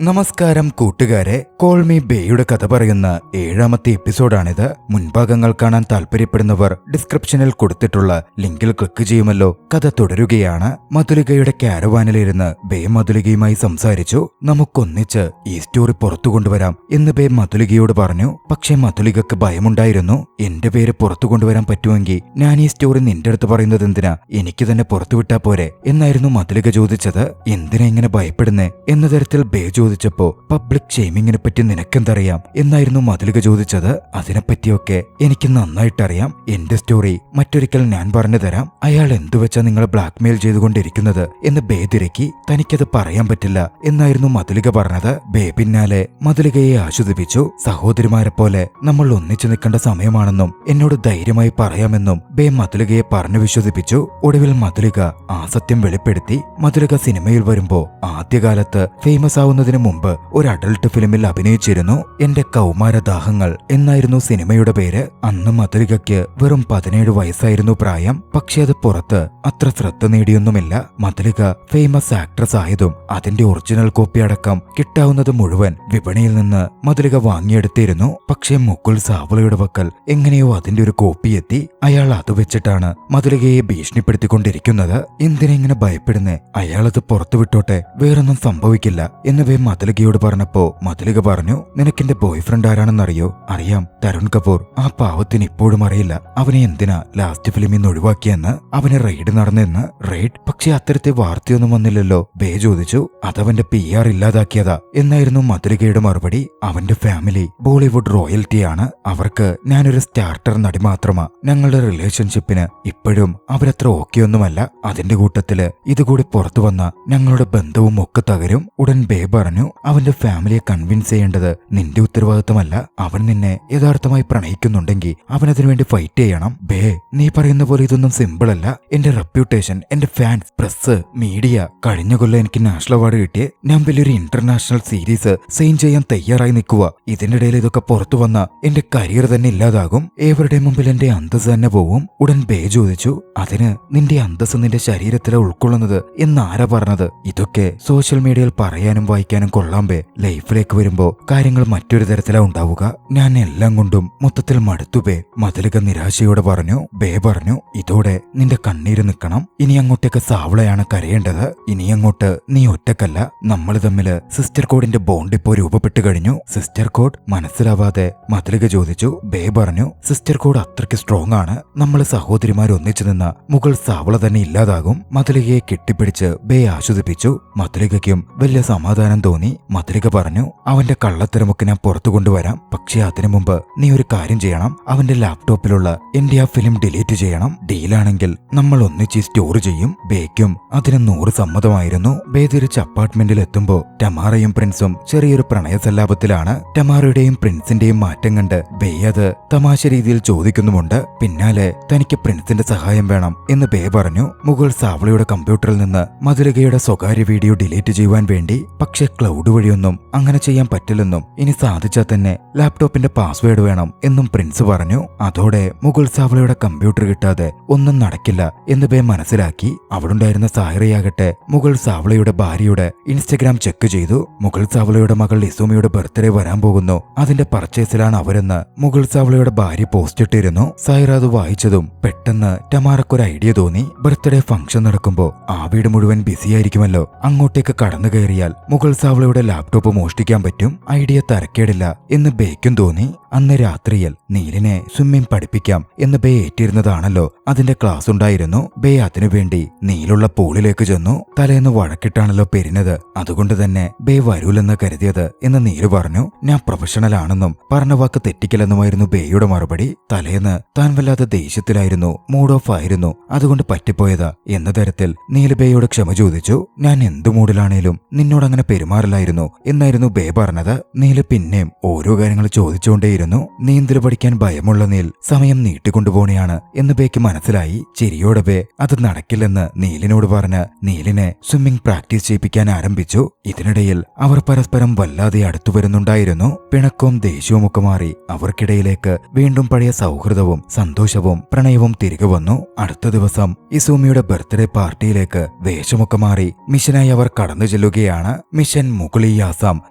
നമസ്കാരം കൂട്ടുകാരെ, call me ബേയുടെ കഥ പറയുന്ന 7ാമത്തെ എപ്പിസോഡാണിത്. മുൻഭാഗങ്ങൾ കാണാൻ താല്പര്യപ്പെടുന്നവർ ഡിസ്ക്രിപ്ഷനിൽ കൊടുത്തിട്ടുള്ള ലിങ്കിൽ ക്ലിക്ക് ചെയ്യുമല്ലോ. കഥ തുടരുകയാണ്. മധുലികയുടെ കാരവാനിലിരുന്ന് ബേ മധുലികയുമായി സംസാരിച്ചു. നമുക്കൊന്നിച്ച് ഈ സ്റ്റോറി പുറത്തു കൊണ്ടുവരാം എന്ന് ബേ മധുലികയോട് പറഞ്ഞു. പക്ഷേ മധുലികക്ക് ഭയമുണ്ടായിരുന്നു. എന്റെ പേര് പുറത്തു കൊണ്ടുവരാൻ പറ്റുമെങ്കിൽ ഞാൻ ഈ സ്റ്റോറി നിന്റെ അടുത്ത് പറയുന്നത് എന്തിനാ, എനിക്ക് തന്നെ പുറത്തുവിട്ടാ പോരെ എന്നായിരുന്നു മധുലിക ചോദിച്ചത്. എന്തിനാ ഇങ്ങനെ ഭയപ്പെടുന്നേ എന്ന തരത്തിൽ ബേ ചോദിച്ചപ്പോ പബ്ലിക് ഷെയ്മിങ്ങിനെ പറ്റി നിനക്കെന്തറിയാം എന്നായിരുന്നു മധുലിക ചോദിച്ചത്. അതിനെപ്പറ്റിയൊക്കെ എനിക്ക് നന്നായിട്ടറിയാം. എന്റെ സ്റ്റോറി മറ്റൊരിക്കൽ ഞാൻ പറഞ്ഞു തരാം. അയാൾ എന്തുവെച്ചാ നിങ്ങളെ ബ്ലാക്ക്മെയിൽ ചെയ്തുകൊണ്ടിരിക്കുന്നത് എന്ന് ബേ തിരക്കി. തനിക്കത് പറയാൻ പറ്റില്ല എന്നായിരുന്നു മധുലിക പറഞ്ഞത്. ബേ പിന്നാലെ മധുലികയെ ആശ്വസിപ്പിച്ചു. സഹോദരിമാരെ പോലെ നമ്മൾ ഒന്നിച്ചു നിൽക്കേണ്ട സമയമാണെന്നും എന്നോട് ധൈര്യമായി പറയാമെന്നും ബേ മധുലികയെ പറഞ്ഞു വിശ്വസിപ്പിച്ചു. ഒടുവിൽ മധുലിക ആ സത്യം വെളിപ്പെടുത്തി. മധുലിക സിനിമയിൽ വരുമ്പോ ആദ്യകാലത്ത് ഫേമസ് ആവുന്നതിന് മുമ്പ് ഒരു അഡൾട്ട് ഫിലിമിൽ അഭിനയിച്ചിരുന്നു. എന്റെ കൗമാരദാഹങ്ങൾ എന്നായിരുന്നു സിനിമയുടെ പേര്. അന്ന് മധുലികയ്ക്ക് വെറും 17 വയസ്സായിരുന്നു പ്രായം. പക്ഷെ അത് പുറത്ത് അത്ര ശ്രദ്ധ നേടിയൊന്നുമില്ല. മധുലിക ഫേമസ് ആക്ട്രസ് ആയതും അതിന്റെ ഒറിജിനൽ കോപ്പി അടക്കം കിട്ടാവുന്നത് മുഴുവൻ വിപണിയിൽ നിന്ന് മധുലിക വാങ്ങിയെടുത്തിരുന്നു. പക്ഷേ മുകുൾ സാവളയുടെ പക്കൽ എങ്ങനെയോ അതിന്റെ ഒരു കോപ്പി എത്തി. അയാൾ അത് വെച്ചിട്ടാണ് മധുലികയെ ഭീഷണിപ്പെടുത്തിക്കൊണ്ടിരിക്കുന്നത്. എന്തിനെങ്ങനെ ഭയപ്പെടുന്നേ, അയാളത് പുറത്തുവിട്ടോട്ടെ, വേറൊന്നും സംഭവിക്കില്ല എന്ന് ബേ മധുലികയോട് പറഞ്ഞപ്പോ മധുലിക പറഞ്ഞു, നിനക്കെന്റെ ബോയ് ഫ്രണ്ട് ആരാണെന്നറിയോ? അറിയാം, തരുൺ കപൂർ. ആ പാവത്തിന് ഇപ്പോഴും അറിയില്ല അവനെ എന്തിനാ ലാസ്റ്റ് ഫിലിമിൽ നിന്ന് ഒഴിവാക്കിയെന്ന്. അവനെ റെയ്ഡ് നടന്നെന്ന്. റെയ്ഡ്? പക്ഷെ അത്തരത്തെ വാർത്തയൊന്നും വന്നില്ലല്ലോ. ബേ ചോദിച്ചു. അതവന്റെ PR ഇല്ലാതാക്കിയതാ എന്നായിരുന്നു മധുലികയുടെ മറുപടി. അവന്റെ ഫാമിലി ബോളിവുഡ് റോയൽറ്റിയാണ്. അവർക്ക് ഞാനൊരു സ്റ്റാർട്ടർ നടി മാത്രമാ. ഞങ്ങളുടെ റിലേഷൻഷിപ്പിന് ഇപ്പോഴും അവരത്ര ഓക്കെയൊന്നുമല്ല. അതിന്റെ കൂട്ടത്തില് ഇതുകൂടി പുറത്തു വന്ന ഞങ്ങളുടെ ബന്ധവും ഒക്കെ തകരും. ഉടൻ ബേ പറഞ്ഞു, അവന്റെ ഫാമിലിയെ കൺവിൻസ് ചെയ്യേണ്ടത് നിന്റെ ഉത്തരവാദിത്തമല്ല. അവൻ നിന്നെ യഥാർത്ഥമായി പ്രണയിക്കുന്നുണ്ടെങ്കിൽ അവനതിനു വേണ്ടി ഫൈറ്റ് ചെയ്യണം. ബേ, നീ പറയുന്ന പോലെ ഇതൊന്നും സിമ്പിൾ അല്ല. എന്റെ റെപ്യൂട്ടേഷൻ, എന്റെ ഫാൻസ്, പ്രസ്, മീഡിയ. കഴിഞ്ഞ കൊല്ലം എനിക്ക് നാഷണൽ അവാർഡ് കിട്ടിയ ഞാൻ വലിയൊരു ഇന്റർനാഷണൽ സീരീസ് സൈൻ ചെയ്യാൻ തയ്യാറായി നിൽക്കുക. ഇതിനിടയിൽ ഇതൊക്കെ പുറത്തു വന്ന എന്റെ കരിയർ തന്നെ ഇല്ലാതാകും. ഏവരുടെ മുമ്പിൽ എന്റെ അന്തസ് തന്നെ പോവും. ഉടൻ ബേ ചോദിച്ചു, അതിന് നിന്റെ അന്തസ് നിന്റെ ശരീരത്തിലെ ഉൾക്കൊള്ളുന്നത് എന്നാരാ പറഞ്ഞത്? ഇതൊക്കെ സോഷ്യൽ മീഡിയയിൽ പറയാനും വായിക്കാനും കൊള്ളാം ബേ. ലൈഫിലേക്ക് വരുമ്പോ കാര്യങ്ങൾ മറ്റൊരു തരത്തിലാ ഉണ്ടാവുക. ഞാൻ എല്ലാം കൊണ്ടും മൊത്തത്തിൽ മടുത്തു ബേ. മധുലിക നിരാശയോടെ പറഞ്ഞു. ബേ പറഞ്ഞു, ഇതോടെ നിന്റെ കണ്ണീര് നിൽക്കണം. ഇനി അങ്ങോട്ടേക്ക് സാവളയാണ് കരയേണ്ടത്. ഇനി അങ്ങോട്ട് നീ ഒറ്റക്കല്ല. നമ്മൾ തമ്മില് സിസ്റ്റർ കോഡിന്റെ ബോണ്ട് ഇപ്പോ രൂപപ്പെട്ടു കഴിഞ്ഞു. Sister code? മനസ്സിലാവാതെ മധുലിക ചോദിച്ചു. ബേ പറഞ്ഞു, സിസ്റ്റർ കോഡ് അത്രയ്ക്ക് സ്ട്രോങ് ആണ്. നമ്മള് സഹോദരിമാരൊന്നിച്ചു നിന്ന മുകൾ സാവള തന്നെ ഇല്ലാതാകും. മധുലികയെ കെട്ടിപ്പിടിച്ച് ബേ ആശ്വസിപ്പിച്ചു. മധുലികയ്ക്കും വലിയ സമാധാനം തോന്നി. മധുലിക പറഞ്ഞു, അവന്റെ കള്ളത്തരമൊക്കെ ഞാൻ പുറത്തു കൊണ്ടുവരാം. പക്ഷെ അതിനു മുമ്പ് നീ ഒരു കാര്യം ചെയ്യണം. അവന്റെ ലാപ്ടോപ്പിലുള്ള എന്റെ ആ ഫിലിം ഡിലീറ്റ് ചെയ്യണം. ഡീലാണെങ്കിൽ നമ്മൾ ഒന്നിച്ച് സ്റ്റോർ ചെയ്യും. ബേക്കും അതിന് 100 സമ്മതമായിരുന്നു. ബേ തിരിച്ച് അപ്പാർട്ട്മെന്റിൽ എത്തുമ്പോ ടമാറയും പ്രിൻസും ചെറിയൊരു പ്രണയസല്ലാപത്തിലാണ്. ടമാറയുടെയും പ്രിൻസിന്റെയും മാറ്റം കണ്ട് ബേ അത് തമാശ രീതിയിൽ ചോദിക്കുന്നുമുണ്ട്. പിന്നാലെ തനിക്ക് പ്രിൻസിന്റെ സഹായം വേണം എന്ന് ബേ പറഞ്ഞു. മുകുൾ സാവളയുടെ കമ്പ്യൂട്ടറിൽ നിന്ന് മധുലികയുടെ സ്വകാര്യ വീഡിയോ ഡിലീറ്റ് ചെയ്യുവാൻ വേണ്ടി. പക്ഷെ ക്ലൗഡ് വഴിയൊന്നും അങ്ങനെ ചെയ്യാൻ പറ്റില്ലെന്നും ഇനി സാധിച്ചാൽ തന്നെ ലാപ്ടോപ്പിന്റെ പാസ്വേഡ് വേണം എന്നും പ്രിൻസ് പറഞ്ഞു. അതോടെ മുകുൾ സാവളയുടെ കമ്പ്യൂട്ടർ കിട്ടാതെ ഒന്നും നടക്കില്ല എന്ന് ബേ മനസ്സിലാക്കി. അവിടുണ്ടായിരുന്ന സായറയാകട്ടെ മുകുൾ സാവളയുടെ ഭാര്യയുടെ ഇൻസ്റ്റഗ്രാം ചെക്ക് ചെയ്തു. മുകുൾ സാവളയുടെ മകൾ ഇസുമിയുടെ ബർത്ത്ഡേ വരാൻ പോകുന്നു. അതിന്റെ പർച്ചേസിലാണ് അവരെന്ന് മുകുൾ സാവളയുടെ ഭാര്യ പോസ്റ്റ് ഇട്ടിരുന്നു. സായറ അത് വായിച്ചതും പെട്ടെന്ന് ടമാറക്കൊരു ഐഡിയ തോന്നി. ബർത്ത്ഡേ ഫംഗ്ഷൻ നടക്കുമ്പോ ആ വീട് മുഴുവൻ ബിസിയായിരിക്കുമല്ലോ. അങ്ങോട്ടേക്ക് കടന്നു കയറിയാൽ മുകുൾ സാവളയുടെ ലാപ്ടോപ്പ് മോഷ്ടിക്കാൻ പറ്റും. ഐഡിയ തരക്കേടില്ല എന്ന് ബേക്കും തോന്നി. അന്ന് രാത്രിയിൽ നീലിനെ സ്വിമ്മിംഗ് പഠിപ്പിക്കാം എന്ന് ബേ ഏറ്റിരുന്നതാണല്ലോ. അതിന്റെ ക്ലാസ് ഉണ്ടായിരുന്നു. ബേ അതിനുവേണ്ടി നീലുള്ള പൂളിലേക്ക് ചെന്നു. തലേന്ന് വഴക്കിട്ടാണല്ലോ പെരിഞ്ഞത്. അതുകൊണ്ട് തന്നെ ബേ വരൂലെന്ന് കരുതിയത് എന്ന് നീല് പറഞ്ഞു. ഞാൻ പ്രൊഫഷണൽ ആണെന്നും പറഞ്ഞ വാക്ക് തെറ്റിക്കലെന്നുമായിരുന്നു ബേയുടെ മറുപടി. തലേന്ന് താൻ വല്ലാതെ ദേഷ്യത്തിലായിരുന്നു, മൂഡ് ഓഫ് ആയിരുന്നു, അതുകൊണ്ട് പറ്റിപ്പോയതാ എന്ന തരത്തിൽ നീല് ബേയോട് ക്ഷമ ചോദിച്ചു. ഞാൻ എന്തു മൂഡിലാണേലും നിന്നോടങ്ങനെ പെരുമാറില്ലായിരുന്നു എന്നായിരുന്നു ബേ പറഞ്ഞത്. നീല് പിന്നെയും ഓരോ കാര്യങ്ങൾ ചോദിച്ചുകൊണ്ടേയിരുന്നു. ചിരിച്ചുകൊണ്ടിരുന്നു. നീന്തൽ പഠിക്കാൻ ഭയമുള്ള നീൽ സമയം നീട്ടിക്കൊണ്ടുപോണെയാണ് എന്ന് ബേക്ക് മനസ്സിലായി. ചിരിയോടെ ബേ അത് നടക്കില്ലെന്ന് നീലിനോട് പറഞ്ഞ് നീലിനെ സ്വിമ്മിംഗ് പ്രാക്ടീസ് ചെയ്യിപ്പിക്കാൻ ആരംഭിച്ചു. ഇതിനിടയിൽ അവർ പരസ്പരം വല്ലാതെ അടുത്തു വരുന്നുണ്ടായിരുന്നു. പിണക്കവും ദേഷ്യവും ഒക്കെ മാറി അവർക്കിടയിലേക്ക് വീണ്ടും പഴയ സൗഹൃദവും സന്തോഷവും പ്രണയവും തിരികെ വന്നു. അടുത്ത ദിവസം ഇസൂമിയുടെ ബർത്ത്ഡേ പാർട്ടിയിലേക്ക് വേഷമൊക്കെ മാറി മിഷനായി അവർ കടന്നു ചെല്ലുകയാണ്. മിഷൻ മുഗളി ആസാം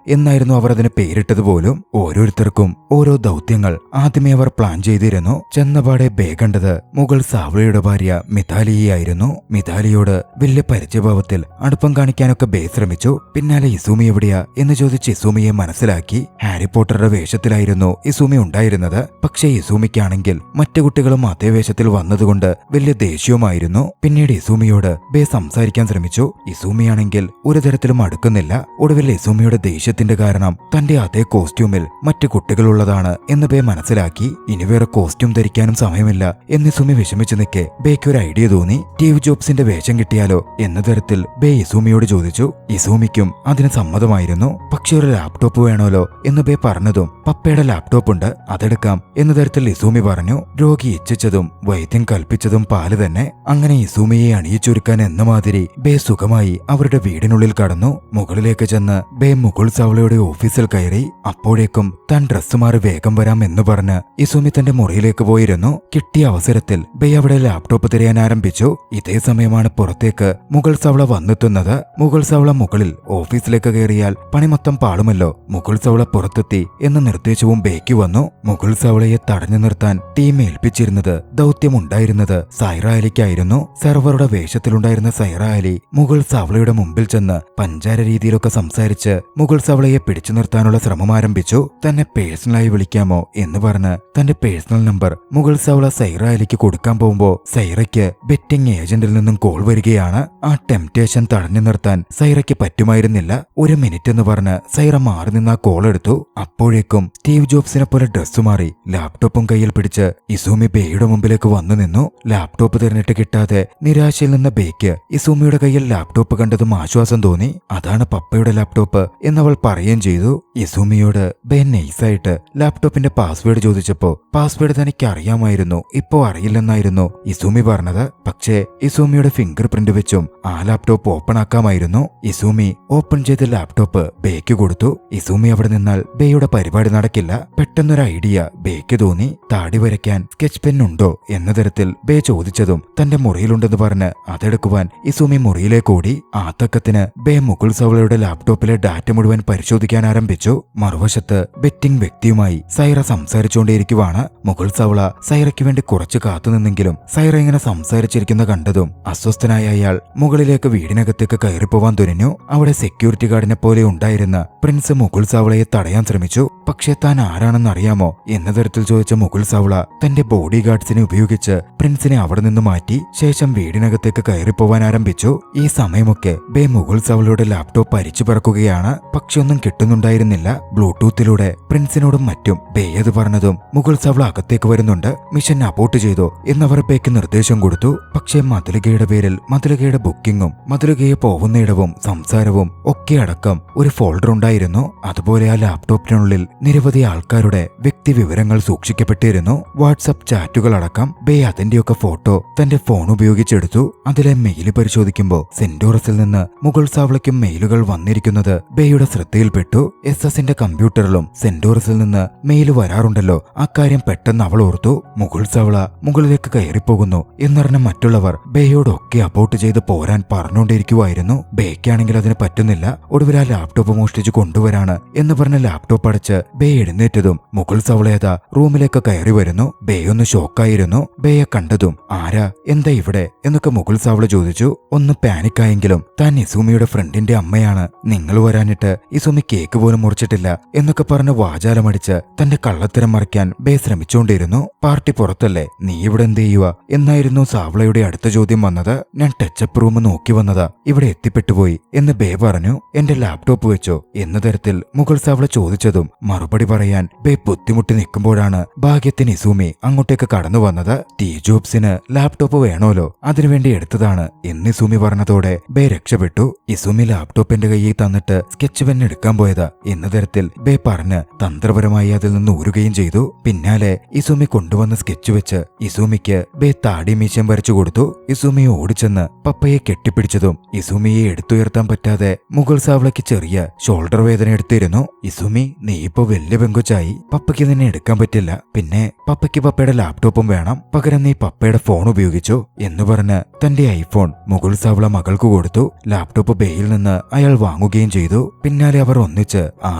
എന്നായിരുന്നു അവർ അതിന് പേരിട്ടത് പോലും. ഓരോരുത്തർക്കും ഓരോ ദൗത്യങ്ങൾ ആദ്യമേ അവർ പ്ലാൻ ചെയ്തിരുന്നു. ചെന്നപാടെ ബേ കണ്ടത് മുഗൾ സാവ്ലയുടെ ഭാര്യ മിതാലിയായിരുന്നു. മിതാലിയോട് വലിയ പരിചയഭാവത്തിൽ അടുപ്പം കാണിക്കാനൊക്കെ ബേ ശ്രമിച്ചു. പിന്നാലെ ഇസൂമി എവിടെയാ എന്ന് ചോദിച്ച് ഇസൂമിയെ മനസ്സിലാക്കി. ഹാരി പോട്ടറുടെ വേഷത്തിലായിരുന്നു ഇസൂമി ഉണ്ടായിരുന്നത്. പക്ഷേ ഇസൂമിക്കാണെങ്കിൽ മറ്റു കുട്ടികളും അതേ വേഷത്തിൽ വന്നതുകൊണ്ട് വലിയ ദേഷ്യവുമായിരുന്നു. പിന്നീട് ഇസൂമിയോട് ബേ സംസാരിക്കാൻ ശ്രമിച്ചു. ഇസൂമിയാണെങ്കിൽ ഒരു തരത്തിലും അടുക്കുന്നില്ല. ഒടുവിൽ ഇസൂമിയുടെ ദേഷ്യത്തിന്റെ കാരണം തന്റെ അതേ കോസ്റ്റ്യൂമിൽ മറ്റു കുട്ടികളുള്ളതാണ് എന്ന് ബേ മനസ്സിലാക്കി. ഇനി വേറെ കോസ്റ്റ്യൂം ധരിക്കാനും സമയമില്ല എന്ന് ഇസൂമി വിഷമിച്ചു നിൽക്കെ ബേക്ക് ഒരു ഐഡിയ തോന്നി. സ്റ്റീവ് ജോബ്സിന്റെ വേഷം കിട്ടിയാലോ എന്ന തരത്തിൽ ബേ ഇസൂമിയോട് ചോദിച്ചു. ഇസൂമിക്കും അതിന് സമ്മതമായിരുന്നു. പക്ഷെ ഒരു ലാപ്ടോപ്പ് വേണമല്ലോ എന്ന് ബേ പറഞ്ഞതും പപ്പയുടെ ലാപ്ടോപ്പ് ഉണ്ട്, അതെടുക്കാം എന്ന തരത്തിൽ ഇസൂമി പറഞ്ഞു. രോഗി ഇച്ഛിച്ചതും വൈദ്യം കൽപ്പിച്ചതും പാല് തന്നെ. അങ്ങനെ ഇസൂമിയെ അണിയിച്ചൊരുക്കാൻ എന്ന മാതിരി ബേ സുഖമായി അവരുടെ വീടിനുള്ളിൽ കടന്നു. മുകളിലേക്ക് ചെന്ന് ബേ മുകുൾ സാവ്ലയുടെ ഓഫീസിൽ കയറി. അപ്പോഴേക്കും താൻ ഡ്രസ്സ് മാറി വേഗം വരാം എന്ന് പറഞ്ഞ് ഇസൂമി തന്റെ മുറിയിലേക്ക് പോയിരുന്നു. കിട്ടിയ അവസരത്തിൽ ബേ അവിടെ ലാപ്ടോപ്പ് തിരയാൻ ആരംഭിച്ചു. ഇതേ സമയമാണ് പുറത്തേക്ക് മുഗൾ സവള വന്നെത്തുന്നത്. മുഗൾ സവള മുകളിൽ ഓഫീസിലേക്ക് കയറിയാൽ പണി മൊത്തം പാളുമല്ലോ. മുഗൾ സവള പുറത്തെത്തി എന്ന നിർദ്ദേശവും ബേക്ക് വന്നു. മുഗൾ സവളയെ തടഞ്ഞു നിർത്താൻ ടീം ഏൽപ്പിച്ചിരുന്നത് ദൗത്യമുണ്ടായിരുന്നത് സൈറ അലിക്കായിരുന്നു. സെർവറുടെ വേഷത്തിലുണ്ടായിരുന്ന സൈറ അലി മുഗൾ സവളയുടെ മുമ്പിൽ ചെന്ന് പഞ്ചാര രീതിയിലൊക്കെ സംസാരിച്ച് മുഗൾ സവളയെ പിടിച്ചു നിർത്താനുള്ള ശ്രമം ആരംഭിച്ചു. തന്നെ പേഴ്സണലായി വിളിക്കാമോ എന്ന് പറഞ്ഞ് തന്റെ പേഴ്സണൽ നമ്പർ മുഗൾ സവള സൈറ അലിക്ക് കൊടുക്കാൻ പോകുമ്പോ സൈറയ്ക്ക് ബെറ്റിംഗ് ഏജന്റിൽ നിന്നും കോൾ വരികയാണ്. ആ ടെംപ്റ്റേഷൻ തടഞ്ഞു നിർത്താൻ സൈറയ്ക്ക് പറ്റുമായിരുന്നില്ല. ഒരു മിനിറ്റ് എന്ന് പറഞ്ഞ് സൈറ മാറി നിന്ന് ആ കോൾ എടുത്തു. അപ്പോഴേക്കും സ്റ്റീവ് ജോബ്സിനെ പോലെ ഡ്രസ്സ് മാറി ലാപ്ടോപ്പും കയ്യിൽ പിടിച്ച് ഇസൂമി ബേയുടെ മുമ്പിലേക്ക് വന്നു നിന്നു. ലാപ്ടോപ്പ് തിരഞ്ഞിട്ട് കിട്ടാതെ നിരാശയിൽ നിന്ന ബേക്ക് ഇസൂമിയുടെ കയ്യിൽ ലാപ്ടോപ്പ് കണ്ടതും ആശ്വാസം തോന്നി. അതാണ് പപ്പയുടെ ലാപ്ടോപ്പ് എന്നവൾ പറയുകയും ചെയ്തു. ഇസൂമിയോട് ബേ നൈസായിട്ട് ലാപ്ടോപ്പിന്റെ പാസ്വേഡ് ചോദിച്ചപ്പോ പാസ്വേഡ് തനിക്ക് അറിയാമായിരുന്നു, ഇപ്പോ അറിയില്ലെന്നായിരുന്നു ഇസൂമി പറഞ്ഞത്. പക്ഷേ ഇസൂമിയുടെ ഫിംഗർ പ്രിന്റ് വെച്ചും ആ ലാപ്ടോപ്പ് ഓപ്പൺ ആക്കാമായിരുന്നു. ഇസൂമി ഓപ്പൺ ചെയ്ത ലാപ്ടോപ്പ് ബേക്ക് കൊടുത്തു. ഇസൂമി അവിടെ നിന്നാൽ ബേയുടെ പരിപാടി നടക്കില്ല. പെട്ടെന്നൊരു ഐഡിയ ബേക്ക് തോന്നി. താടി വരയ്ക്കാൻ സ്കെച്ച് പെൻ ഉണ്ടോ എന്ന തരത്തിൽ ബേ ചോദിച്ചതും തന്റെ മുറിയിലുണ്ടെന്ന് പറഞ്ഞ് അതെടുക്കുവാൻ ഇസൂമി മുറിയിലേക്ക് ഓടി. ആ തക്കത്തിന് ബേ മുകുൾ സവളയുടെ ലാപ്ടോപ്പിലെ ഡാറ്റ മുഴുവൻ പരിശോധിക്കാൻ ആരംഭിച്ചു. മറുവശത്ത് ബെറ്റിംഗ് വ്യക്തിയുമായി സൈറ സംസാരിച്ചുകൊണ്ടേയിരിക്കുവാണ്. മുകുൾ സവള സൈറയ്ക്ക് വേണ്ടി കുറച്ച് കാത്തുനിന്നെങ്കിലും സൈറ ഇങ്ങനെ സംസാരിച്ചിരിക്കുന്ന കണ്ടതും അസ്വസ്ഥനായ അയാൾ മുകളിലേക്ക് വീടിനകത്തേക്ക് കയറിപ്പോവാൻ തുനിഞ്ഞു. അവിടെ സെക്യൂരിറ്റി ഗാർഡിനെ പോലെ ഉണ്ടായിരുന്ന പ്രിൻസ് മുകുൾ സവളയെ തടയാൻ ശ്രമിച്ചു. പക്ഷെ താൻ ആരാണെന്ന് അറിയാമോ എന്ന തരത്തിൽ ചോദിച്ച മുകുൾ സവള തന്റെ ബോഡി ഗാർഡ്സിനെ ഉപയോഗിച്ച് പ്രിൻസിനെ അവിടെ നിന്ന് മാറ്റി ശേഷം വീടിനകത്തേക്ക് കയറിപ്പോവാൻ ആരംഭിച്ചു. ഈ സമയമൊക്കെ ബേ മുകുൾ സവളയുടെ ലാപ്ടോപ്പ് അരിച്ചു പറക്കുകയാണ്. പക്ഷെ ഒന്നും കിട്ടുന്നുണ്ടായിരുന്നില്ല. ബ്ലൂടൂത്തിലൂടെ പ്രിൻസിനോടും മറ്റും ബേ അത് പറഞ്ഞതും മുകുൾ സവള അകത്തേക്ക് വരുന്നുണ്ട്. മിഷൻ അബോർട്ട് ചെയ്തോ എന്നവർ ബേക്ക് നിർദ്ദേശം കൊടുത്തു. പക്ഷേ മതിലുകയുടെ പേരിൽ മതിലുകയുടെ ബുക്കിംഗും മതിലുകയെ പോകുന്നയിടവും സംസാരവും ഒക്കെ അടക്കം ഒരു ഫോൾഡർ ഉണ്ടായിരുന്നു. അതുപോലെ ആ ലാപ്ടോപ്പിനുള്ളിൽ നിരവധി ആൾക്കാരുടെ വ്യക്തി വിവരങ്ങൾ സൂക്ഷിക്കപ്പെട്ടിരുന്നു. വാട്സപ്പ് ചാറ്റുകൾ അടക്കം. ബേ അതിന്റെയൊക്കെ ഫോട്ടോ തന്റെ ഫോൺ ഉപയോഗിച്ചെടുത്തു. അതിലെ മെയില് പരിശോധിക്കുമ്പോൾ സെന്റോറസിൽ നിന്ന് മുഗൾ സാവളയ്ക്കും മെയിലുകൾ വന്നിരിക്കുന്നത് ബേയുടെ ശ്രദ്ധയിൽപ്പെട്ടു. എസ്എസിന്റെ കമ്പ്യൂട്ടറിലും സെന്റോറസിൽ നിന്ന് മെയിൽ വരാറുണ്ടല്ലോ. അക്കാര്യം പെട്ടെന്ന് അവൾ ഓർത്തു. മുഗൾ സാവള മുകളിലേക്ക് കയറിപ്പോകുന്നു എന്നറിഞ്ഞ മറ്റുള്ളവർ ബേയോടൊക്കെ അബോർട്ട് ചെയ്ത് പോരാൻ പറഞ്ഞുകൊണ്ടിരിക്കുവായിരുന്നു. ബേക്കാണെങ്കിൽ അതിന് പറ്റുന്നില്ല. ഒടുവിൽ ആ ലാപ്ടോപ്പ് മോഷ്ടിച്ചു കൊണ്ടുവരാണ് എന്ന് പറഞ്ഞ ലാപ്ടോപ്പ് അടച്ച് ബേ എഴുന്നേറ്റതും മുഗൾ സവളേത റൂമിലേക്ക് കയറി വരുന്നു. ബേ ഒന്ന് ഷോക്കായിരുന്നു. ബേയെ കണ്ടതും ആരാ, എന്താ ഇവിടെ എന്നൊക്കെ മുഗൾ സവള ചോദിച്ചു. ഒന്ന് പാനിക്കായെങ്കിലും താൻ ഇസൂമിയുടെ ഫ്രണ്ടിന്റെ അമ്മയാണ്, നിങ്ങൾ വരാനിട്ട് ഇസൂമി കേക്ക് പോലും മുറിച്ചിട്ടില്ല എന്നൊക്കെ പറഞ്ഞ് വാചാലമടിച്ച് തന്റെ കള്ളത്തരം മറിക്കാൻ ബേ ശ്രമിച്ചുകൊണ്ടിരുന്നു. പാർട്ടി പുറത്തല്ലേ, നീ ഇവിടെ എന്ത് ചെയ്യുക എന്നായിരുന്നു സാവളയുടെ അടുത്ത ചോദ്യം വന്നത്. ഞാൻ ടച്ചപ്പ് റൂം നോക്കി വന്നതാ, ഇവിടെ എത്തിപ്പെട്ടുപോയി എന്ന് ബേ പറഞ്ഞു. എന്റെ ലാപ്ടോപ്പ് വെച്ചോ എന്ന തരത്തിൽ മുഗൾ സാവള ചോദിച്ചതും മറുപടി പറയാൻ ബേ ബുദ്ധിമുട്ടി നിൽക്കുമ്പോഴാണ് ഭാഗ്യത്തിന് ഇസൂമി അങ്ങോട്ടേക്ക് കടന്നു വന്നത്. സ്റ്റീവ് ജോബ്സിന് ലാപ്ടോപ്പ് വേണമല്ലോ, അതിനുവേണ്ടി എടുത്തതാണ് എന്ന് ഇസൂമി പറഞ്ഞതോടെ ബേ രക്ഷപ്പെട്ടു. ഇസൂമി ലാപ്ടോപ്പ് എന്റെ കയ്യിൽ തന്നിട്ട് സ്കെച്ച് പെൻ എടുക്കാൻ പോയതാ എന്ന തരത്തിൽ ബേ പറഞ്ഞ് തന്ത്രപരമായി അതിൽ ടേബിളിൽ നിന്ന് ഊരുകയും ചെയ്തു. പിന്നാലെ ഇസുമി കൊണ്ടുവന്ന സ്കെച്ച് വെച്ച് ഇസുമിക്ക് ബേ താടി മീശം വരച്ചു കൊടുത്തു. ഇസുമി ഓടിച്ചെന്ന് പപ്പയെ കെട്ടിപ്പിടിച്ചതും ഇസുമിയെ എടുത്തുയർത്താൻ പറ്റാതെ മുഗൾ സാവളയ്ക്ക് ചെറിയ ഷോൾഡർ വേദന എടുത്തിരുന്നു. ഇസുമി, നീ ഇപ്പോ വലിയ പെങ്കൊച്ചായി, പപ്പയ്ക്ക് നിന്നെ എടുക്കാൻ പറ്റില്ല. പിന്നെ പപ്പയ്ക്ക് പപ്പയുടെ ലാപ്ടോപ്പും വേണം, പകരം നീ പപ്പയുടെ ഫോൺ ഉപയോഗിച്ചു എന്ന് പറഞ്ഞ് തന്റെ ഐഫോൺ മുഗൾ സാവള മകൾക്ക് കൊടുത്തു. ലാപ്ടോപ്പ് ബേയിൽ നിന്ന് അയാൾ വാങ്ങുകയും ചെയ്തു. പിന്നാലെ അവർ ഒന്നിച്ച് ആ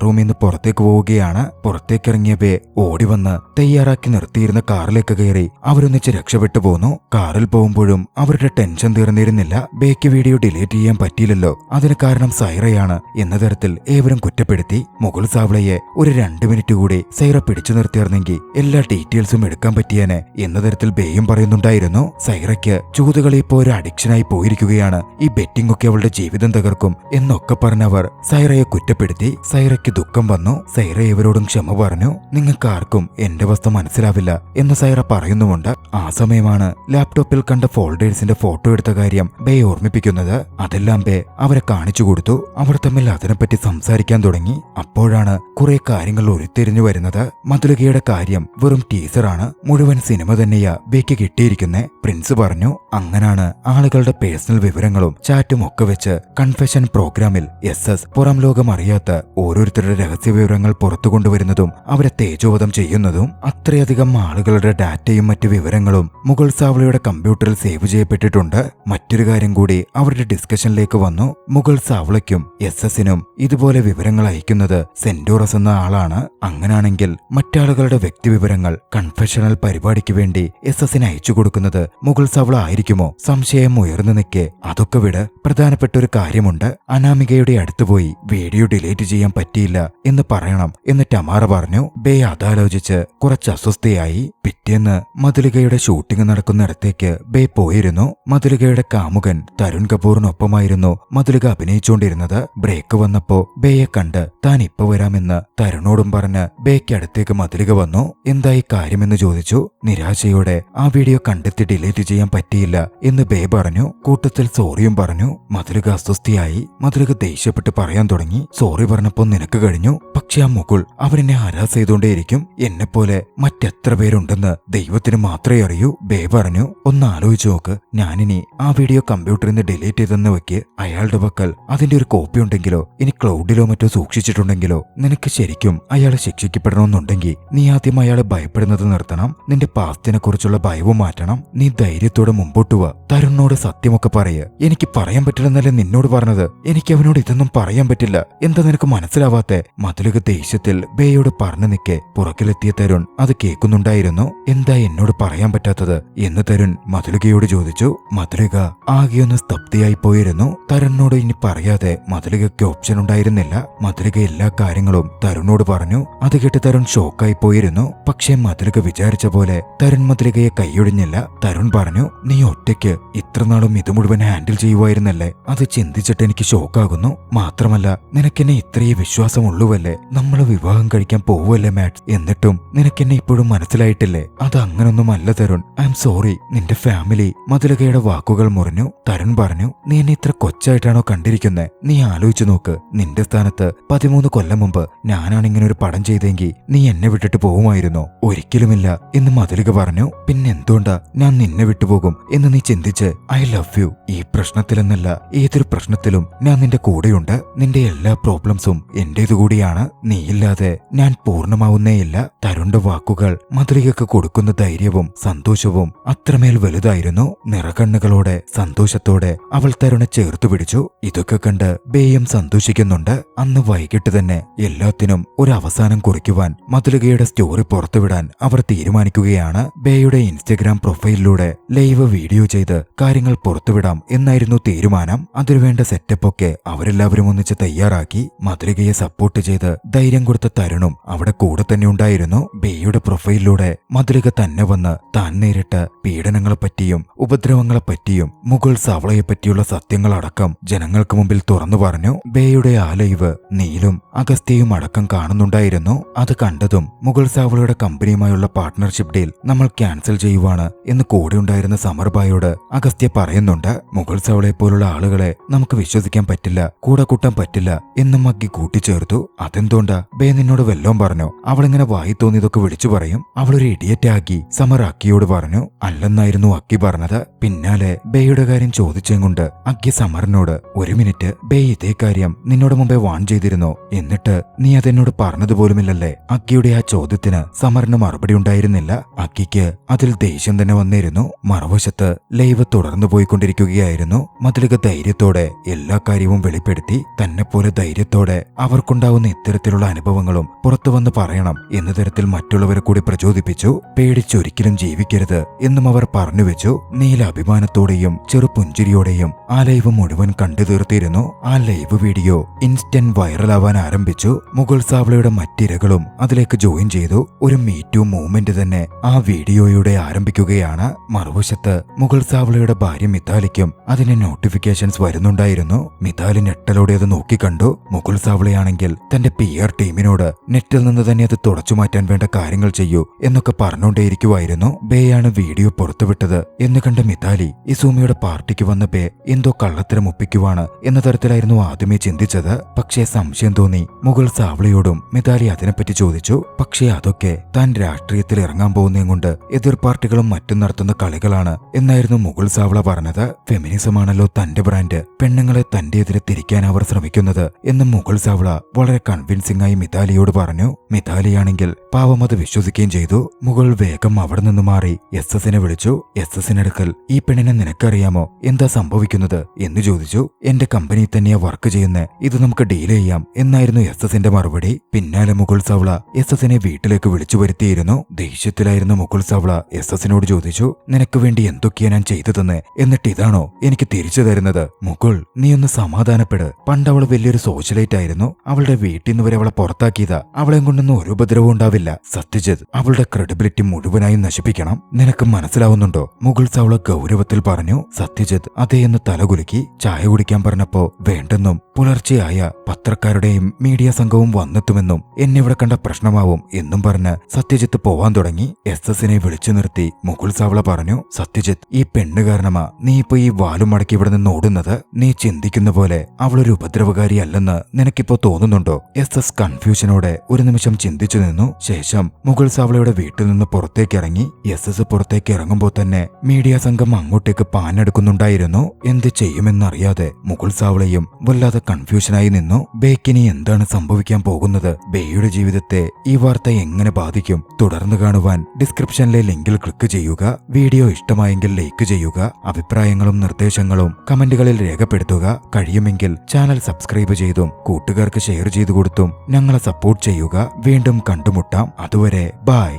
റൂമിൽ നിന്ന് പുറത്തേക്ക് പോവുകയാണ്. പുറത്തേക്കിറങ്ങിയ ബേ ഓടി വന്ന് തയ്യാറാക്കി നിർത്തിയിരുന്ന കാറിലേക്ക് കയറി അവരൊന്നിച്ച് രക്ഷപ്പെട്ടു പോന്നു. കാറിൽ പോകുമ്പോഴും അവരുടെ ടെൻഷൻ തീർന്നിരുന്നില്ല. ബേക്ക് വീഡിയോ ഡിലീറ്റ് ചെയ്യാൻ പറ്റിയില്ലല്ലോ, അതിന് കാരണം സൈറയാണ് എന്ന തരത്തിൽ ഏവരും കുറ്റപ്പെടുത്തി. മുഗൾ സാവളയെ ഒരു 2 മിനിറ്റ് കൂടി സൈറ പിടിച്ചു നിർത്തിയിരുന്നെങ്കിൽ എല്ലാ ഡീറ്റെയിൽസും എടുക്കാൻ പറ്റിയേനെ എന്ന തരത്തിൽ ബേയും പറയുന്നുണ്ടായിരുന്നു. സൈറയ്ക്ക് ചൂതുകളി ഇപ്പോൾ ഒരു അഡിക്ഷനായി പോയിരിക്കുകയാണ്, ഈ ബെറ്റിംഗ് ഒക്കെ അവളുടെ ജീവിതം തകർക്കും എന്നൊക്കെ പറഞ്ഞവർ സൈറയെ കുറ്റപ്പെടുത്തി. സൈറയ്ക്ക് ദുഃഖം വന്നു. സൈറ ഇവരോടും ക്ഷമ പറഞ്ഞു. നിങ്ങൾക്ക് ആർക്കും എന്റെ അവസ്ഥ മനസ്സിലാവില്ല എന്ന് സൈറ പറയുന്നുമുണ്ട്. ആ സമയമാണ് ലാപ്ടോപ്പിൽ കണ്ട ഫോൾഡേഴ്സിന്റെ ഫോട്ടോ എടുത്ത കാര്യം ബേ ഓർമ്മിപ്പിക്കുന്നത്. അതെല്ലാം ബേ അവരെ കാണിച്ചു കൊടുത്തു. അവർ തമ്മിൽ അതിനെപ്പറ്റി സംസാരിക്കാൻ തുടങ്ങി. അപ്പോഴാണ് കുറെ കാര്യങ്ങൾ ഉരുത്തിരിഞ്ഞു വരുന്നത്. മധുലികയുടെ കാര്യം വെറും ടീസറാണ്, മുഴുവൻ സിനിമ തന്നെയാ ബേക്ക് കിട്ടിയിരിക്കുന്നേ. പ്രിൻസ് പറഞ്ഞു. അങ്ങനാണ് ആളുകളുടെ പേഴ്സണൽ വിവരങ്ങളും ചാറ്റും ഒക്കെ വെച്ച് കൺഫെഷൻ പ്രോഗ്രാമിൽ SS പുറം ലോകം അറിയാത്ത ഓരോരുത്തരുടെ രഹസ്യ വിവരങ്ങൾ പുറത്തു കൊണ്ടുവരുന്നതും അവരെ തേജോവധം ചെയ്യുന്നതും. അത്രയധികം ആളുകളുടെ ഡാറ്റയും മറ്റു വിവരങ്ങളും മുഗൾ സാവളയുടെ കമ്പ്യൂട്ടറിൽ സേവ് ചെയ്യപ്പെട്ടിട്ടുണ്ട്. മറ്റൊരു കാര്യം കൂടി അവരുടെ ഡിസ്കഷനിലേക്ക് വന്നു. മുഗൾ സാവളയ്ക്കും SS-നും ഇതുപോലെ വിവരങ്ങൾ അയക്കുന്നത് സെന്റോറസ് എന്ന ആളാണ്. അങ്ങനാണെങ്കിൽ മറ്റാളുകളുടെ വ്യക്തിവിവരങ്ങൾ കൺഫെഷണൽ പരിപാടിക്ക് വേണ്ടി SS-ന് അയച്ചു കൊടുക്കുന്നത് മുഗൾ സാവള ആയിരിക്കുമോ? സംശയം ഉയർന്നു നിൽക്കെ അതൊക്കെ വിട്, പ്രധാനപ്പെട്ട ഒരു കാര്യമുണ്ട്. അനാമികയുടെ അടുത്തുപോയി വീഡിയോ ഡിലീറ്റ് ചെയ്യാൻ പറ്റിയില്ല എന്ന് പറയണം എന്ന് ടമാറ പറഞ്ഞു. ബേ അതാലോചിച്ച് കുറച്ച് അസ്വസ്ഥയായി. പിറ്റേന്ന് മധുലികയുടെ ഷൂട്ടിംഗ് നടക്കുന്നിടത്തേക്ക് ബേ പോയിരുന്നു. മധുലികയുടെ കാമുകൻ തരുൺ കപൂറിനൊപ്പമായിരുന്നു മധുലിക അഭിനയിച്ചുകൊണ്ടിരുന്നത്. ബ്രേക്ക് വന്നപ്പോ ബേയെ കണ്ട് താൻ ഇപ്പൊ വരാമെന്ന് തരുണോടും പറഞ്ഞ് ബേക്ക് അടുത്തേക്ക് മധുലിക വന്നു. എന്തായി കാര്യമെന്ന് ചോദിച്ചു. നിരാശയോടെ ആ വീഡിയോ കണ്ടെത്തി ഡിലീറ്റ് ചെയ്യാൻ പറ്റിയില്ല എന്ന് ബേ പറഞ്ഞു. കൂട്ടത്തിൽ സോറിയും പറഞ്ഞു. മധുലിക അസ്വസ്ഥയായി. മധുലിക ദേഷ്യപ്പെട്ട് പറയാൻ തുടങ്ങി. സോറി പറഞ്ഞപ്പോ നിനക്ക് കഴിഞ്ഞു, പക്ഷെ ആ മുകുൾ അവരെന്നെ ഹരാസ് ചെയ്തോണ്ടേയിരിക്കും. എന്നെപ്പോലെ മറ്റെത്ര പേരുണ്ടെന്ന് ദൈവത്തിന് മാത്രമേ അറിയൂ. ബേ പറഞ്ഞു. ഒന്ന് ആലോചിച്ചു നോക്ക്, ഞാനിനി ആ വീഡിയോ കമ്പ്യൂട്ടറിൽ നിന്ന് ഡിലീറ്റ് ചെയ്തെന്ന് വെക്ക്. അയാളുടെ പക്കൽ അതിന്റെ ഒരു കോപ്പി ഉണ്ടെങ്കിലോ ഇനി ക്ലൗഡിലോ മറ്റോ സൂക്ഷിച്ചിട്ടുണ്ടെങ്കിലോ നിനക്ക് ശരിക്കും അയാളെ ശിക്ഷിക്കപ്പെടണമെന്നുണ്ടെങ്കിൽ നീ ആദ്യം അയാളെ ഭയപ്പെടുന്നത് നിർത്തണം. നിന്റെ പാസ്റ്റിനെ കുറിച്ചുള്ള ഭയവും മാറ്റണം. നീ ധൈര്യത്തോടെ മുമ്പോട്ട് വാ. തരുണിനോട് സത്യമൊക്കെ പറയ്. എനിക്ക് പറയാൻ പറ്റില്ലെന്നല്ലേ നിന്നോട് പറഞ്ഞത്? എനിക്ക് അവനോട് ഇതൊന്നും പറയാൻ പറ്റില്ല. എന്താ നിനക്ക് മനസ്സിലാവാത്തെ? മധുലിക ദേഷ്യത്തിൽ ബേയോട് പറഞ്ഞു നിൽക്കെ പുറകിലെത്തിയ തരുൺ അത് കേൾക്കുന്നുണ്ടായിരുന്നു. എന്താ എന്നോട് പറയാൻ പറ്റാത്തത് എന്ന് തരുൺ മധുലികയോട് ചോദിച്ചു. മധുലിക ആകെയൊന്ന് സ്തബ്ധയായി പോയിരുന്നു. തരുണിനോട് ഇനി പറയാതെ മധുലികയ്ക്ക് ഓപ്ഷൻ ഉണ്ടായിരുന്നില്ല. മധുലിക എല്ലാ കാര്യങ്ങളും തരുണിനോട് പറഞ്ഞു. അത് കേട്ട് തരുൺ ഷോക്കായി പോയിരുന്നു. പക്ഷേ മധുലിക വിചാരിച്ച പോലെ തരുൺ മധുലികയെ കൈയൊഴിഞ്ഞില്ല. തരുൺ പറഞ്ഞു. നീ ഒറ്റയ്ക്ക് ഇത്രനാളും ഇത് മുഴുവൻ ഹാൻഡിൽ ചെയ്യുമായിരുന്നല്ലേ? അത് ചിന്തിച്ചിട്ട് എനിക്ക് ഷോക്കാകുന്നു. മാത്രമല്ല നിനക്കെന്നെ ഇത്രയേ വിശ്വാസമുള്ളൂവല്ലേ? നമ്മൾ വിവാഹം കഴിക്കാൻ പോവുമല്ലേ മാറ്റ്? എന്നിട്ടും നിനക്കെന്നെ ഇപ്പോഴും മനസ്സിലായിട്ടില്ലേ? അത് അങ്ങനൊന്നുമല്ല തരുൺ. I'm sorry. നിന്റെ ഫാമിലി. മധുലികയുടെ വാക്കുകൾ മുറിഞ്ഞു. തരുൺ പറഞ്ഞു. നീ എന്നെ ഇത്ര കൊച്ചായിട്ടാണോ കണ്ടിരിക്കുന്നത്? നീ ആലോചിച്ചു നോക്ക്, നിന്റെ സ്ഥാനത്ത് 13 കൊല്ലം മുമ്പ് ഞാനാണിങ്ങനെ ഒരു പടം ചെയ്തെങ്കിൽ നീ എന്നെ വിട്ടിട്ട് പോവുമായിരുന്നോ? ഒരിക്കലുമില്ല എന്ന് മധുലിക പറഞ്ഞു. പിന്നെന്തുകൊണ്ടാ ഞാൻ നിന്നെ വിട്ടുപോകും എന്ന് നീ ചിന്തിച്ച്? I love you. ഈ പ്രശ്നത്തിലെന്നല്ല ഏതൊരു പ്രശ്നത്തിലും ഞാൻ നിന്റെ കൂടെയുണ്ട്. നിന്റെ എല്ലാ പ്രോബ്ലംസും എന്റേതു കൂടിയാണ്. നീയില്ലാതെ ഞാൻ പൂർണ്ണമാവുന്നേയില്ല. തരുണിന്റെ വാക്കുകൾ മധുലികക്ക് കൊടുക്കുന്ന ധൈര്യവും സന്തോഷവും അത്രമേൽ വലുതായിരുന്നു. നിറകണ്ണുകളോടെ സന്തോഷത്തോടെ അവൾ തരുണെ ചേർത്തു പിടിച്ചു. ഇതൊക്കെ കണ്ട് ബേയും സന്തോഷിക്കുന്നുണ്ട്. അന്ന് വൈകിട്ട് തന്നെ എല്ലാത്തിനും ഒരു അവസാനം കുറിക്കുവാൻ മധുലികയുടെ സ്റ്റോറി പുറത്തുവിടാൻ അവർ തീരുമാനിക്കുകയാണ്. ബേയുടെ ഇൻസ്റ്റഗ്രാം പ്രൊഫൈലിലൂടെ ലൈവ് വീഡിയോ ചെയ്ത് കാര്യങ്ങൾ പുറത്തുവിടാം എന്നായിരുന്നു തീരുമാനം. അതിനുവേണ്ട സെറ്റപ്പ് ഒക്കെ അവരെല്ലാവരും ഒന്നിച്ച് തയ്യാറാക്കി. മധുലികയെ സപ്പോർട്ട് ചെയ്ത് ധൈര്യം കൊടുത്ത തരുണും അവിടെ കൂടെ തന്നെ ഉണ്ടായിരുന്നു. ബേയുടെ പ്രൊഫൈലിലൂടെ മധുലിക തന്നെ വന്ന് താൻ നേരിട്ട പീഡനങ്ങളെപ്പറ്റിയും ഉപദ്രവങ്ങളെപ്പറ്റിയും മുഗൾ സാവളയെപ്പറ്റിയുള്ള സത്യങ്ങളടക്കം ജനങ്ങൾക്ക് മുമ്പിൽ തുറന്നു പറഞ്ഞു. ബേയുടെ ആ ലൈവ് നീലും അഗസ്ത്യയും അടക്കം കാണുന്നുണ്ടായിരുന്നു. അത് കണ്ടതും മുഗൾ സാവളയുടെ കമ്പനിയുമായുള്ള പാർട്ട്ണർഷിപ്പ് ഡീൽ നമ്മൾ ക്യാൻസൽ ചെയ്യുവാണ് എന്ന് കൂടെ ഉണ്ടായിരുന്ന സമർബായോട് അഗസ്ത്യ പറയുന്നുണ്ട്. മുഗൾ സാവളയെ പോലുള്ള ആളുകളെ നമുക്ക് വിശ്വസിക്കാൻ പറ്റില്ല, കൂടെ കൂട്ടാൻ പറ്റില്ല എന്നും മഗ്ഗി കൂട്ടിച്ചേർത്തു. അതെന്തുകൊണ്ടാ? ബേ നിന്നോട് വല്ലോം പറഞ്ഞു. അവളിങ്ങനെ വായി തോന്നിയതൊക്കെ വിളിച്ചു പറയും. അവളൊരു ഇഡിയറ്റ് ആക്കി സമർ അക്കിയോട് പറഞ്ഞു. അല്ലെന്നായിരുന്നു അക്കി പറഞ്ഞത്. പിന്നാലെ ബേയുടെ കാര്യം ചോദിച്ചും കൊണ്ട് അക്കി സമറിനോട്, ഒരു മിനിറ്റ്, ബേ ഇതേ കാര്യം നിന്നോട് മുമ്പേ വാൺ ചെയ്തിരുന്നോ? എന്നിട്ട് നീ അതെന്നോട് പറഞ്ഞതുപോലുമില്ലല്ലേ? അക്കിയുടെ ആ ചോദ്യത്തിന് സമറിന് മറുപടി ഉണ്ടായിരുന്നില്ല. അക്കിക്ക് അതിൽ ദേഷ്യം തന്നെ വന്നിരുന്നു. മറുവശത്ത് ലൈവ് തുടർന്നു പോയിക്കൊണ്ടിരിക്കുകയായിരുന്നു. മതിലിക ധൈര്യത്തോടെ എല്ലാ കാര്യവും വെളിപ്പെടുത്തി. തന്നെപ്പോലെ ധൈര്യത്തോടെ അവർക്കുണ്ടാവുന്ന ഇത്തരത്തിലുള്ള അനുഭവങ്ങളും പുറത്തു വന്ന് പറയണം എന്ന തരത്തിൽ മറ്റുള്ളവരെ കൂടി പ്രചോദിപ്പിച്ചു. പേടിച്ചൊരിക്കലും ജീവിക്കരുത് എന്നും അവർ പറഞ്ഞു വെച്ചു. നീല അഭിമാനത്തോടെയും ചെറുപുഞ്ചിരിയോടെയും ആ ലൈവ് മുഴുവൻ കണ്ടു തീർത്തിരുന്നു. ആ ലൈവ് വീഡിയോ ഇൻസ്റ്റന്റ് വൈറലാവാൻ ആരംഭിച്ചു. മുഗൾ സാവളയുടെ മറ്റിരകളും അതിലേക്ക് ജോയിൻ ചെയ്തു. ഒരു മീറ്റു മൂവ്മെന്റ് തന്നെ ആ വീഡിയോയുടെ ആരംഭിക്കുകയാണ്. മറുവശത്ത് മുഗൾ സാവളയുടെ ഭാര്യ മിതാലിക്കും അതിന് നോട്ടിഫിക്കേഷൻസ് വരുന്നുണ്ടായിരുന്നു. മിതാലി ഞെട്ടലോടെ അത് നോക്കിക്കണ്ടു. മുഗൾ സാവളയാണെങ്കിൽ തന്റെ PR ടീമിനോട് നെറ്റിൽ നിന്ന് തന്നെ അത് തുടച്ചു മാറ്റാൻ വേണ്ട കാര്യങ്ങൾ ചെയ്യൂ എന്നൊക്കെ പറഞ്ഞുകൊണ്ടേയിരിക്കുവായിരുന്നു. ബേയാണ് വീഡിയോ പുറത്തുവിട്ടത് എന്ന് കണ്ട മിതാലി ഇസൂമിയുടെ പാർട്ടിക്ക് വന്ന ബേ എന്തോ കള്ളത്തരം ഒപ്പിക്കുവാണ് എന്ന തരത്തിലായിരുന്നു ആദ്യമേ ചിന്തിച്ചത്. പക്ഷേ സംശയം തോന്നി മുഗൾ സാവളയോടും മിതാലി അതിനെപ്പറ്റി ചോദിച്ചു. പക്ഷേ അതൊക്കെ താൻ രാഷ്ട്രീയത്തിൽ ഇറങ്ങാൻ പോകുന്നതും കൊണ്ട് എതിർ പാർട്ടികളും മറ്റും നടത്തുന്ന കളികളാണ് എന്നായിരുന്നു മുഗൾ സാവള പറഞ്ഞത്. ഫെമിനിസമാണല്ലോ തന്റെ ബ്രാൻഡ്, പെണ്ണുങ്ങളെ തന്റെ എതിരെ തിരിക്കാൻ അവർ ശ്രമിക്കുന്നത് എന്ന് മുഗൾ സാവള വളരെ കൺവിൻസിംഗ് ആയി മിതാലിയോട് പറഞ്ഞു. മിതാലിയാണെങ്കിൽ പാവം അത് വിശ്വസിക്കുകയും ചെയ്തു. മുഗൾ വേഗം അവിടെ നിന്ന് മാറി SS-നെ വിളിച്ചു. SS-നടുക്കൽ, ഈ പെണ്ണിനെ നിനക്കറിയാമോ? എന്താ സംഭവിക്കുന്നത് എന്ന് ചോദിച്ചു. എന്റെ കമ്പനിയിൽ തന്നെയാ വർക്ക് ചെയ്യുന്നത്, ഇത് നമുക്ക് ഡീൽ ചെയ്യാം എന്നായിരുന്നു SS-ന്റെ മറുപടി. പിന്നാലെ മുഗൾ സാവള SS-നെ വീട്ടിലേക്ക് വിളിച്ചു വരുത്തിയിരുന്നു. ദേഷ്യത്തിലായിരുന്ന മുഗൾ സാവള SS-നോട് ചോദിച്ചു, നിനക്ക് വേണ്ടി എന്തൊക്കെയാ ഞാൻ ചെയ്തതെന്ന്, എന്നിട്ട് ഇതാണോ എനിക്ക് തിരിച്ചു തരുന്നത്? മുഗൾ, നീ ഒന്ന് സമാധാനപ്പെട്. പണ്ട് അവള് വലിയൊരു സോഷ്യലൈറ്റ് ആയിരുന്നു. അവളുടെ വീട്ടിൽ നിന്ന് വരെ അവളെ പുറത്താക്കിയതാ. അവളെ കൊണ്ടൊന്നും ഒരു ഉപദ്രവവും ഉണ്ടാവില്ല. സത്യജിത്ത് അവളുടെ ക്രെഡിബിലിറ്റി മുഴുവനായും നശിപ്പിക്കണം. നിനക്ക് മനസ്സിലാവുന്നുണ്ടോ? മുഗൾ സാവള ഗൗരവത്തിൽ പറഞ്ഞു. സത്യജിത്ത് അതേ എന്ന് തലകുലുക്കി. ചായ കുടിക്കാൻ പറഞ്ഞപ്പോ വേണ്ടെന്നും പുലർച്ചെയായ പത്രക്കാരുടെയും മീഡിയ സംഘവും വന്നെത്തുമെന്നും എന്നിവിടെ കണ്ട പ്രശ്നമാവും എന്നും പറഞ്ഞ് സത്യജിത്ത് പോവാൻ തുടങ്ങി. SS-നെ വിളിച്ചു നിർത്തി മുഗൾ സാവള പറഞ്ഞു, സത്യജിത്ത്, ഈ പെണ്ണ് കാരണമാ നീ ഇപ്പൊ ഈ വാലും മടക്കി ഇവിടെ നിന്ന് ഓടുന്നത്. നീ ചിന്തിക്കുന്ന പോലെ അവളൊരു ഉപദ്രവകാരി അല്ലെന്ന് നിനക്കിപ്പോ തോന്നുന്നുണ്ടോ? SS കൺഫ്യൂഷനോടെ ഒരു നിമിഷം ചിന്തിച്ചു നിന്നു. ശേഷം മുഗൾ സാവളയുടെ വീട്ടിൽ നിന്ന് പുറത്തേക്കിറങ്ങി. SS പുറത്തേക്ക് ഇറങ്ങുമ്പോൾ തന്നെ മീഡിയ സംഘം അങ്ങോട്ടേക്ക് പാഞ്ഞെടുക്കുന്നുണ്ടായിരുന്നു. എന്ത് ചെയ്യുമെന്നറിയാതെ മുഗൾ സാവളയും വല്ലാതെ കൺഫ്യൂഷനായി നിന്നു. ബേക്കിനി എന്താണ് സംഭവിക്കാൻ പോകുന്നത്? ബേയുടെ ജീവിതത്തെ ഈ വാർത്ത എങ്ങനെ ബാധിക്കും? തുടർന്ന് കാണുവാൻ ഡിസ്ക്രിപ്ഷനിലെ ലിങ്കിൽ ക്ലിക്ക് ചെയ്യുക. വീഡിയോ ഇഷ്ടമായെങ്കിൽ ലൈക്ക് ചെയ്യുക. അഭിപ്രായങ്ങളും നിർദ്ദേശങ്ങളും കമന്റുകളിൽ രേഖപ്പെടുത്തുക. കഴിയുമെങ്കിൽ ചാനൽ സബ്സ്ക്രൈബ് ചെയ്തും കൂട്ടുകാർക്ക് ഷെയർ ചെയ്തു കൊടുത്തും ഞങ്ങളെ സപ്പോർട്ട് ചെയ്യുക. വീണ്ടും കണ്ടുമുട്ടാം. അതുവരെ ബൈ.